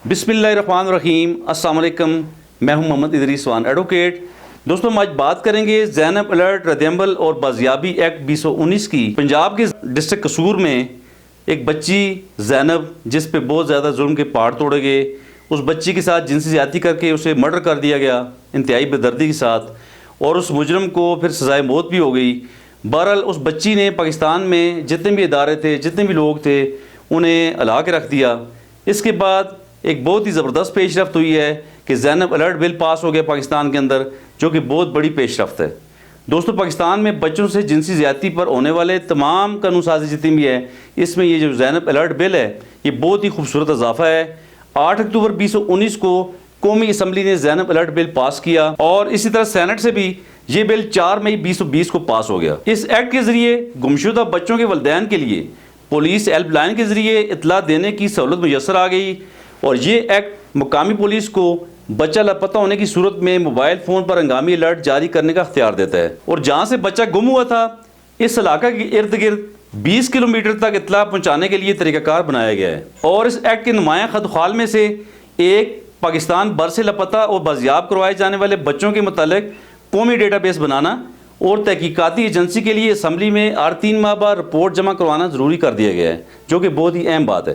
بسم اللہ الرحمن الرحیم۔ السلام علیکم، میں ہوں محمد ادریس وان ایڈوکیٹ۔ دوستوں، ہم آج بات کریں گے زینب الرٹ ردعمل اور بازیابی ایکٹ 2019 کی۔ پنجاب کے ڈسٹرکٹ قصور میں ایک بچی زینب، جس پہ بہت زیادہ ظلم کے پہاڑ توڑے گئے، اس بچی کے ساتھ جنسی زیادتی کر کے اسے مرڈر کر دیا گیا انتہائی بے دردی کے ساتھ، اور اس مجرم کو پھر سزائے موت بھی ہو گئی۔ بہرحال اس بچی نے پاکستان میں جتنے بھی ادارے تھے، جتنے بھی لوگ تھے، انہیں ہلا کے رکھ دیا۔ اس کے بعد ایک بہت ہی زبردست پیش رفت ہوئی ہے کہ زینب الرٹ بل پاس ہو گیا پاکستان کے اندر، جو کہ بہت بڑی پیش رفت ہے۔ دوستو، پاکستان میں بچوں سے جنسی زیادتی پر ہونے والے تمام قانون سازی جتنی بھی ہے، اس میں یہ جو زینب الرٹ بل ہے، یہ بہت ہی خوبصورت اضافہ ہے۔ 8 اکتوبر 2019 کو قومی اسمبلی نے زینب الرٹ بل پاس کیا، اور اسی طرح سینٹ سے بھی یہ بل 4 مئی 2020 کو پاس ہو گیا۔ اس ایکٹ کے ذریعے گمشدہ بچوں کے والدین کے لیے پولیس ہیلپ لائن کے ذریعے اطلاع دینے کی سہولت میسر آ گئی، اور یہ ایکٹ مقامی پولیس کو بچہ لاپتہ ہونے کی صورت میں موبائل فون پر ہنگامی الرٹ جاری کرنے کا اختیار دیتا ہے، اور جہاں سے بچہ گم ہوا تھا اس علاقہ کے ارد گرد 20 کلومیٹر تک اطلاع پہنچانے کے لیے طریقہ کار بنایا گیا ہے۔ اور اس ایکٹ کے نمایاں خط خال میں سے ایک پاکستان بھر سے لاپتہ اور بازیاب کروائے جانے والے بچوں کے متعلق قومی ڈیٹا بیس بنانا، اور تحقیقاتی ایجنسی کے لیے اسمبلی میں ہر 3 ماہ بعد رپورٹ جمع کروانا ضروری کر دیا گیا ہے، جو کہ بہت ہی اہم بات ہے۔